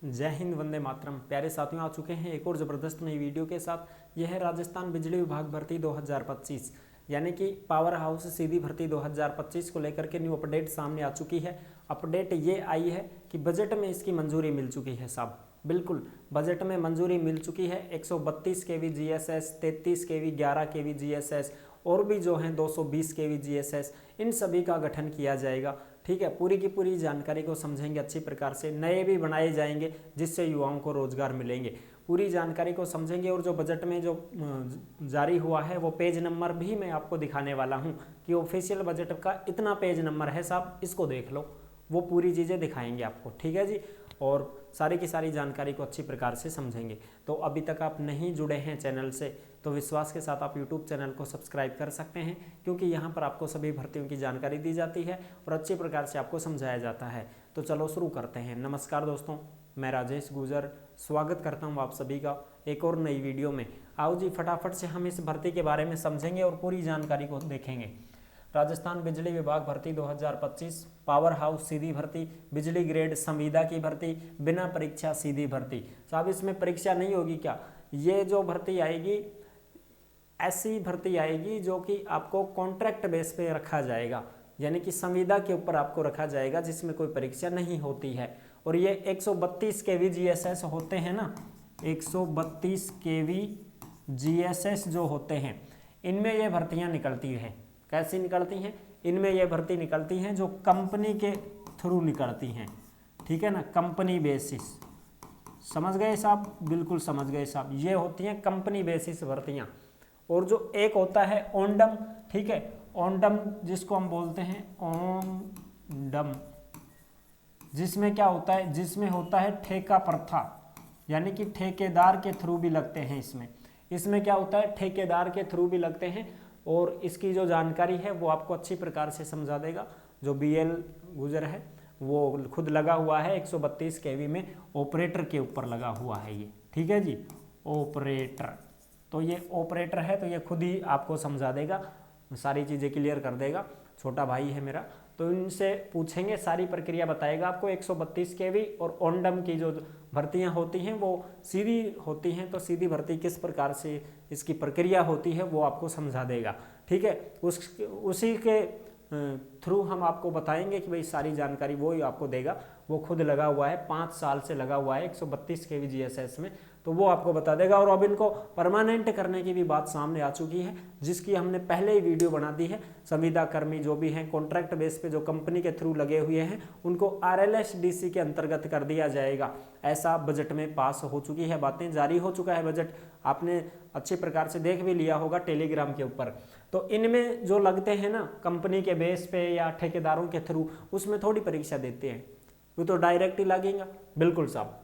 जय हिंद, वंदे मातरम। प्यारे साथियों, आ चुके हैं एक और ज़बरदस्त नई वीडियो के साथ। यह है राजस्थान बिजली विभाग भर्ती 2025 यानी कि पावर हाउस सीधी भर्ती 2025 को लेकर के न्यू अपडेट सामने आ चुकी है। अपडेट ये आई है कि बजट में इसकी मंजूरी मिल चुकी है साहब। बिल्कुल बजट में मंजूरी मिल चुकी है। 132 केवी जीएसएस, 33 केवी, 11 केवी जीएसएस और भी जो हैं 220 केवी जीएसएस, इन सभी का गठन किया जाएगा। ठीक है, पूरी की पूरी जानकारी को समझेंगे अच्छी प्रकार से। नए भी बनाए जाएंगे जिससे युवाओं को रोजगार मिलेंगे। पूरी जानकारी को समझेंगे और जो बजट में जो जारी हुआ है वो पेज नंबर भी मैं आपको दिखाने वाला हूं कि ऑफिशियल बजट का इतना पेज नंबर है साहब, इसको देख लो। वो पूरी चीज़ें दिखाएंगे आपको, ठीक है जी। और सारी की सारी जानकारी को अच्छी प्रकार से समझेंगे। तो अभी तक आप नहीं जुड़े हैं चैनल से तो विश्वास के साथ आप यूट्यूब चैनल को सब्सक्राइब कर सकते हैं, क्योंकि यहाँ पर आपको सभी भर्तियों की जानकारी दी जाती है और अच्छी प्रकार से आपको समझाया जाता है। तो चलो शुरू करते हैं। नमस्कार दोस्तों, मैं राजेश गुजर स्वागत करता हूँ आप सभी का एक और नई वीडियो में। आओ जी, फटाफट से हम इस भर्ती के बारे में समझेंगे और पूरी जानकारी को देखेंगे। राजस्थान बिजली विभाग भर्ती 2025 पावर हाउस सीधी भर्ती, बिजली ग्रेड संविदा की भर्ती, बिना परीक्षा सीधी भर्ती। साहब इसमें परीक्षा नहीं होगी क्या? ये जो भर्ती आएगी ऐसी भर्ती आएगी जो कि आपको कॉन्ट्रैक्ट बेस पे रखा जाएगा, यानी कि संविदा के ऊपर आपको रखा जाएगा, जिसमें कोई परीक्षा नहीं होती है। और ये 132 केवी जीएसएस होते हैं ना, 132 केवी जीएसएस जो होते हैं, इनमें ये भर्तियां निकलती हैं। कैसी निकलती हैं? इनमें ये भर्ती निकलती हैं जो कंपनी के थ्रू निकलती हैं, ठीक है ना, कंपनी बेसिस। समझ गए साहब? बिल्कुल समझ गए साहब। ये होती हैं कंपनी बेसिस भर्तियां। और जो एक होता है ओंडम, ठीक है, ओंडम जिसको हम बोलते हैं ओंडम, जिसमें क्या होता है, जिसमें होता है ठेका प्रथा, यानी कि ठेकेदार के थ्रू भी लगते हैं। इसमें क्या होता है, ठेकेदार के थ्रू भी लगते हैं। और इसकी जो जानकारी है वो आपको अच्छी प्रकार से समझा देगा जो बीएल गुजर है, वो खुद लगा हुआ है 132 केवी में, ऑपरेटर के ऊपर लगा हुआ है ये, ठीक है जी, ऑपरेटर। तो ये ऑपरेटर है तो ये खुद ही आपको समझा देगा, सारी चीज़ें क्लियर कर देगा। छोटा भाई है मेरा, तो इनसे पूछेंगे, सारी प्रक्रिया बताएगा आपको। 132 केवी और ओंडम की जो भर्तियां होती हैं वो सीधी होती हैं, तो सीधी भर्ती किस प्रकार से इसकी प्रक्रिया होती है वो आपको समझा देगा, ठीक है। उसी के थ्रू हम आपको बताएंगे कि भाई सारी जानकारी वो ही आपको देगा। वो खुद लगा हुआ है, 5 साल से लगा हुआ है 132 केवी जीएसएस में, तो वो आपको बता देगा। और अब इनको परमानेंट करने की भी बात सामने आ चुकी है, जिसकी हमने पहले ही वीडियो बना दी है। संविदा कर्मी जो भी हैं कॉन्ट्रैक्ट बेस पे जो कंपनी के थ्रू लगे हुए हैं, उनको आरएलएसडीसी के अंतर्गत कर दिया जाएगा। ऐसा बजट में पास हो चुकी है बातें, जारी हो चुका है बजट, आपने अच्छी प्रकार से देख भी लिया होगा टेलीग्राम के ऊपर। तो इनमें जो लगते हैं ना कंपनी के बेस पे या ठेकेदारों के थ्रू, उसमें थोड़ी परीक्षा देते हैं, वो तो डायरेक्ट ही लगेगा। बिल्कुल साहब,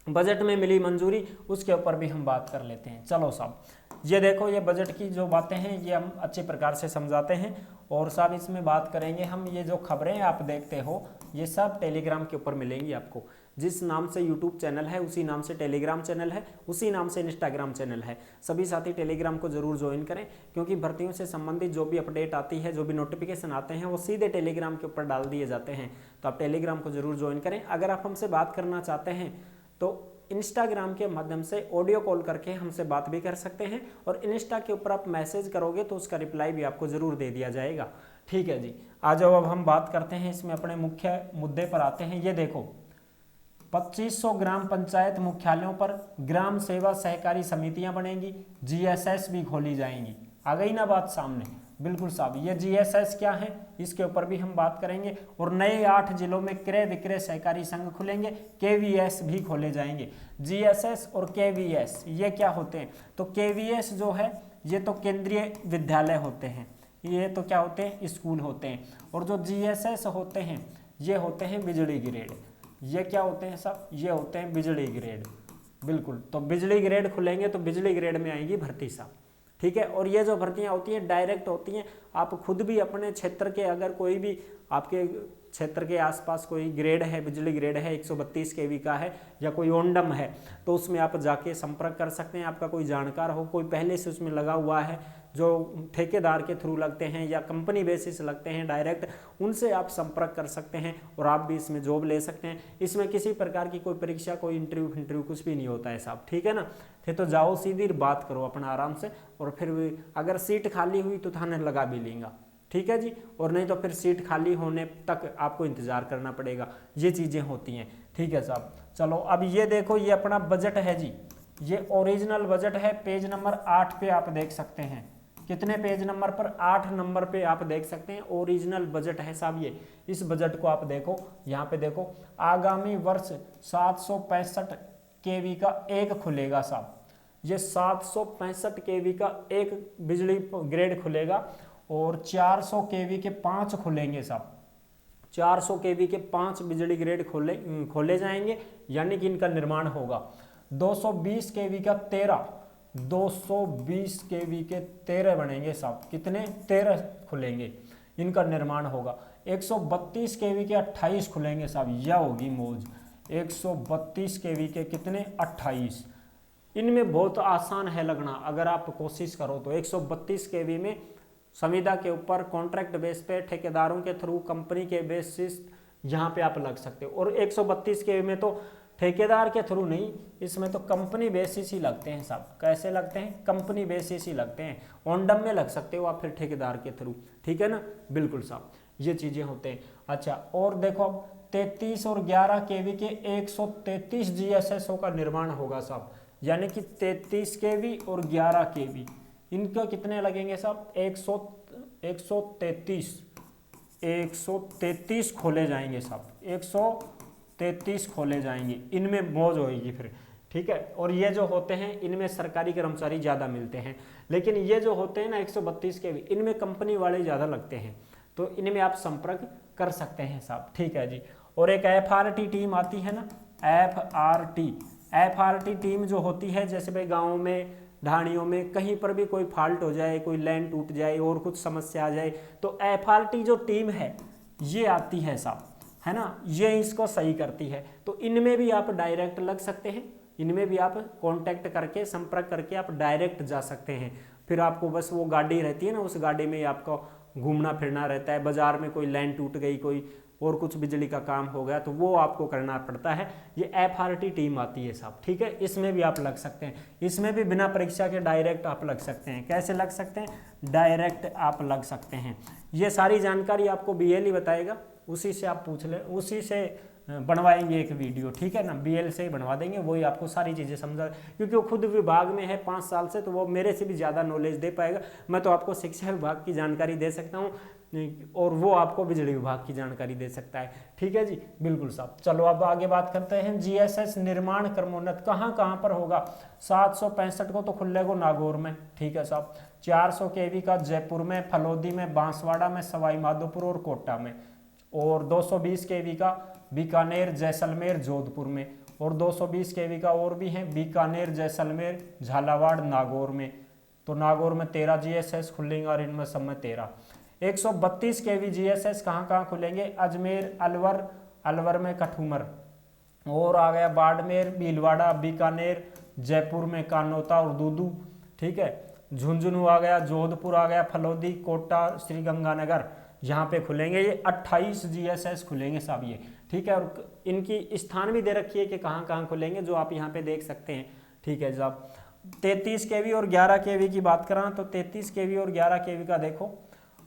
बजट में मिली मंजूरी, उसके ऊपर भी हम बात कर लेते हैं। चलो साहब, ये देखो, ये बजट की जो बातें हैं ये हम अच्छी प्रकार से समझाते हैं। और साहब इसमें बात करेंगे हम, ये जो खबरें आप देखते हो ये सब टेलीग्राम के ऊपर मिलेंगी आपको। जिस नाम से यूट्यूब चैनल है उसी नाम से टेलीग्राम चैनल है, उसी नाम से इंस्टाग्राम चैनल है। सभी साथी टेलीग्राम को जरूर ज्वाइन करें, क्योंकि भर्तियों से संबंधित जो भी अपडेट आती है, जो भी नोटिफिकेशन आते हैं, वो सीधे टेलीग्राम के ऊपर डाल दिए जाते हैं। तो आप टेलीग्राम को जरूर ज्वाइन करें। अगर आप हमसे बात करना चाहते हैं तो इंस्टाग्राम के माध्यम से ऑडियो कॉल करके हमसे बात भी कर सकते हैं, और इंस्टा के ऊपर आप मैसेज करोगे तो उसका रिप्लाई भी आपको जरूर दे दिया जाएगा, ठीक है जी। आ जाओ, अब हम बात करते हैं इसमें अपने मुख्य मुद्दे पर आते हैं। ये देखो, 2500 ग्राम पंचायत मुख्यालयों पर ग्राम सेवा सहकारी समितियां बनेंगी, जीएसएस भी खोली जाएंगी। आ गई ना बात सामने? बिल्कुल साहब, ये जीएसएस क्या है इसके ऊपर भी हम बात करेंगे। और नए 8 जिलों में क्रय विक्रय सहकारी संघ खुलेंगे, केवीएस भी खोले जाएंगे। जीएसएस और केवीएस ये क्या होते हैं? तो केवीएस जो है ये तो केंद्रीय विद्यालय होते हैं, ये तो क्या होते हैं, स्कूल होते हैं। और जो जीएसएस होते हैं ये होते हैं बिजली ग्रेड। ये क्या होते हैं साहब? ये होते हैं बिजली ग्रेड। बिल्कुल, तो बिजली ग्रेड खुलेंगे तो बिजली ग्रेड में आएगी भर्ती साहब, ठीक है। और ये जो भर्तियां होती हैं डायरेक्ट होती हैं। आप खुद भी अपने क्षेत्र के, अगर कोई भी आपके क्षेत्र के आसपास कोई ग्रेड है, बिजली ग्रेड है 132 केवी का है या कोई ओंडम है, तो उसमें आप जाके संपर्क कर सकते हैं। आपका कोई जानकार हो, कोई पहले से उसमें लगा हुआ है, जो ठेकेदार के थ्रू लगते हैं या कंपनी बेसिस लगते हैं डायरेक्ट, उनसे आप संपर्क कर सकते हैं और आप भी इसमें जॉब ले सकते हैं। इसमें किसी प्रकार की कोई परीक्षा, कोई इंटरव्यू कुछ भी नहीं होता है साहब, ठीक है ना। तो जाओ सीधी बात करो अपना आराम से, और फिर भी अगर सीट खाली हुई तो थाने लगा भी लेंगे, ठीक है जी, और नहीं तो फिर सीट खाली होने तक आपको इंतजार करना पड़ेगा। ये चीज़ें होती हैं, ठीक है साहब। चलो अब ये देखो, ये अपना बजट है जी, ये ओरिजिनल बजट है, पेज नंबर 8 पे आप देख सकते हैं। कितने पेज नंबर पर? 8 नंबर पे आप देख सकते हैं, ओरिजिनल बजट है साहब ये। इस बजट को आप देखो, यहाँ पे देखो, आगामी वर्ष 765 केवी का एक खुलेगा साहब, ये 765 केवी का एक बिजली ग्रेड खुलेगा, और 400 केवी के 5 खुलेंगे साहब, 400 केवी के 5 बिजली ग्रेड खोले जाएंगे, यानी कि इनका निर्माण होगा। 220 केवी का 13, 220 केवी के 13 बनेंगे साहब, कितने? 13 खुलेंगे, इनका निर्माण होगा। 132 केवी के 28 खुलेंगे साहब, यह होगी मौज। 132 केवी के कितने? 28। इनमें बहुत आसान है लगना, अगर आप कोशिश करो तो। 132 केवी में संविदा के ऊपर कॉन्ट्रैक्ट बेस पे, ठेकेदारों के थ्रू, कंपनी के बेसिस, यहाँ पे आप लग सकते हो। और 132 केवी में तो ठेकेदार के थ्रू नहीं, इसमें तो कंपनी बेसिस ही लगते हैं साहब। कैसे लगते हैं? कंपनी बेसिस ही लगते हैं। ओंडम में लग सकते हो आप फिर ठेकेदार के थ्रू, ठीक है ना, बिल्कुल साहब, ये चीजें होते हैं। अच्छा, और देखो अब 33 और 11 केवी के 133 GSSO का निर्माण होगा साहब, यानी कि 33 केवी और 11 केवी, इनका कितने लगेंगे साहब? 133 खोले जाएंगे साहब, 133 खोले जाएंगे, इनमें मौज होगी फिर, ठीक है। और ये जो होते हैं, इनमें सरकारी कर्मचारी ज़्यादा मिलते हैं, लेकिन ये जो होते हैं ना 132 के भी, इनमें कंपनी वाले ज़्यादा लगते हैं, तो इनमें आप संपर्क कर सकते हैं साहब, ठीक है जी। और एक FRT टीम आती है ना, FRT टीम जो होती है, जैसे भाई गाँव में, ढाणियों में कहीं पर भी कोई फॉल्ट हो जाए, कोई लाइन टूट जाए और कुछ समस्या आ जाए, तो FRT जो टीम है ये आती है साहब, है ना, ये इसको सही करती है। तो इनमें भी आप डायरेक्ट लग सकते हैं, इनमें भी आप कांटेक्ट करके, संपर्क करके आप डायरेक्ट जा सकते हैं। फिर आपको बस वो गाड़ी रहती है ना, उस गाड़ी में आपको घूमना फिरना रहता है। बाजार में कोई लाइन टूट गई, कोई और कुछ बिजली का काम हो गया, तो वो आपको करना पड़ता है। ये FRT टीम आती है साहब, ठीक है, इसमें भी आप लग सकते हैं। इसमें भी बिना परीक्षा के डायरेक्ट आप लग सकते हैं। कैसे लग सकते हैं? डायरेक्ट आप लग सकते हैं। ये सारी जानकारी आपको BL ही बताएगा, उसी से आप पूछ लें, उसी से बनवाएंगे एक वीडियो, ठीक है ना, BL से ही बनवा देंगे, वही आपको सारी चीज़ें समझा, क्योंकि वो खुद विभाग में है 5 साल से, तो वो मेरे से भी ज़्यादा नॉलेज दे पाएगा। मैं तो आपको शिक्षा विभाग की जानकारी दे सकता हूँ, और वो आपको बिजली विभाग की जानकारी दे सकता है, ठीक है जी, बिल्कुल साहब। चलो अब आगे बात करते हैं। GSS निर्माण क्रमोन्नत कहाँ कहाँ पर होगा? 765 को तो खुलेगा नागौर में, ठीक है साहब। 400 केवी का जयपुर में, फलोदी में, बांसवाड़ा में, सवाई माधोपुर और कोटा में, और 220 केवी का बीकानेर, जैसलमेर, जोधपुर में, और 220 केवी का और भी है बीकानेर, जैसलमेर, झालावाड़, नागौर में। तो नागौर में 13 GSS खुलेंगे और इनमें सब में 13। 132 केवी GSS कहाँ कहाँ खुलेंगे? अजमेर, अलवर में कठूमर, और आ गया बाड़मेर, भीलवाड़ा, बीकानेर, जयपुर में कानोता और दूदू, ठीक है। झुंझुनू आ गया, जोधपुर आ गया, फलोदी, कोटा, श्रीगंगानगर, यहाँ पे खुलेंगे। ये 28 GSS खुलेंगे साहब ये, ठीक है। और इनकी स्थान भी दे रखी है कि कहाँ कहाँ खुलेंगे, जो आप यहाँ पे देख सकते हैं, ठीक है साहब। 33 केवी और 11 केवी की बात करा तो 33 केवी और 11 केवी का देखो,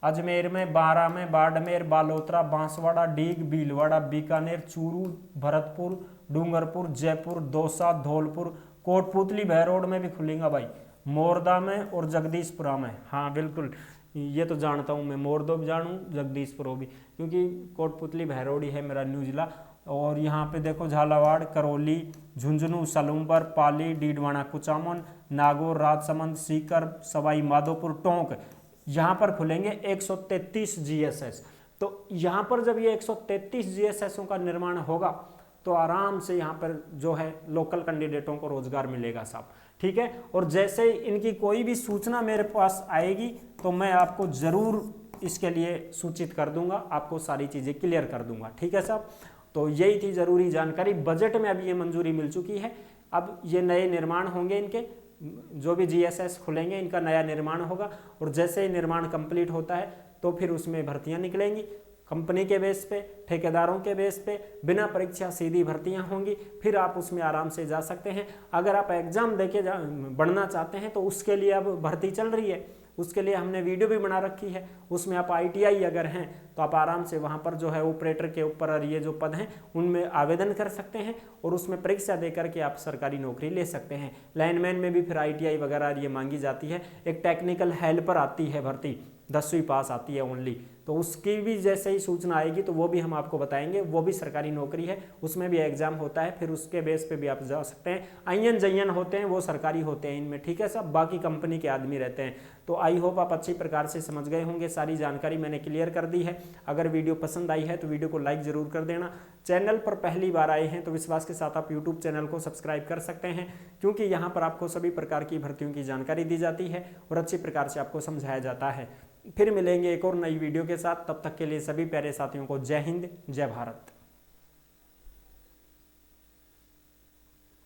अजमेर में, बारा में, बाड़मेर, बालोतरा, बांसवाड़ा, डीग, भीलवाड़ा, बीकानेर, चूरू, भरतपुर, डूंगरपुर, जयपुर, दौसा, धौलपुर, कोटपुतली, बहरोड में भी खुलेंगा भाई, मोरदा में और जगदीशपुरा में। हाँ बिल्कुल, ये तो जानता हूँ मैं, मोरदो भी जानूँ, जगदीशपुर भी, क्योंकि कोटपुतली भैरोडी है मेरा न्यू जिला। और यहाँ पे देखो झालावाड़, करौली, झुंझुनू, सलूम्बर, पाली, डीडवाना, कुचामन, नागौर, राजसमंद, सीकर, सवाई माधोपुर, टोंक, यहाँ पर खुलेंगे 133 GSS। तो यहाँ पर जब ये 133 GSS का निर्माण होगा तो आराम से यहाँ पर जो है लोकल कैंडिडेटों को रोजगार मिलेगा साहब, ठीक है। और जैसे ही इनकी कोई भी सूचना मेरे पास आएगी तो मैं आपको ज़रूर इसके लिए सूचित कर दूंगा, आपको सारी चीज़ें क्लियर कर दूंगा, ठीक है साहब। तो यही थी ज़रूरी जानकारी। बजट में अभी ये मंजूरी मिल चुकी है, अब ये नए निर्माण होंगे इनके, जो भी GSS खुलेंगे इनका नया निर्माण होगा, और जैसे ही निर्माण कंप्लीट होता है तो फिर उसमें भर्तियां निकलेंगी कंपनी के बेस पे, ठेकेदारों के बेस पे, बिना परीक्षा सीधी भर्तियां होंगी। फिर आप उसमें आराम से जा सकते हैं। अगर आप एग्जाम देके बढ़ना चाहते हैं तो उसके लिए अब भर्ती चल रही है, उसके लिए हमने वीडियो भी बना रखी है। उसमें आप ITI अगर हैं तो आप आराम से वहाँ पर जो है ऑपरेटर के ऊपर और ये जो पद हैं उनमें आवेदन कर सकते हैं, और उसमें परीक्षा दे करके आप सरकारी नौकरी ले सकते हैं। लाइनमैन में भी फिर ITI वगैरह ये मांगी जाती है। एक टेक्निकल हेल्पर आती है भर्ती, 10वीं पास आती है ओनली, तो उसकी भी जैसे ही सूचना आएगी तो वो भी हम आपको बताएंगे। वो भी सरकारी नौकरी है, उसमें भी एग्जाम होता है, फिर उसके बेस पे भी आप जा सकते हैं। IN JN होते हैं वो सरकारी होते हैं इनमें, ठीक है, सब बाकी कंपनी के आदमी रहते हैं। तो आई होप आप अच्छी प्रकार से समझ गए होंगे, सारी जानकारी मैंने क्लियर कर दी है। अगर वीडियो पसंद आई है तो वीडियो को लाइक जरूर कर देना। चैनल पर पहली बार आए हैं तो विश्वास के साथ आप यूट्यूब चैनल को सब्सक्राइब कर सकते हैं, क्योंकि यहाँ पर आपको सभी प्रकार की भर्तियों की जानकारी दी जाती है और अच्छी प्रकार से आपको समझाया जाता है। फिर मिलेंगे एक और नई वीडियो के साथ, तब तक के लिए सभी प्यारे साथियों को जय हिंद, जय भारत।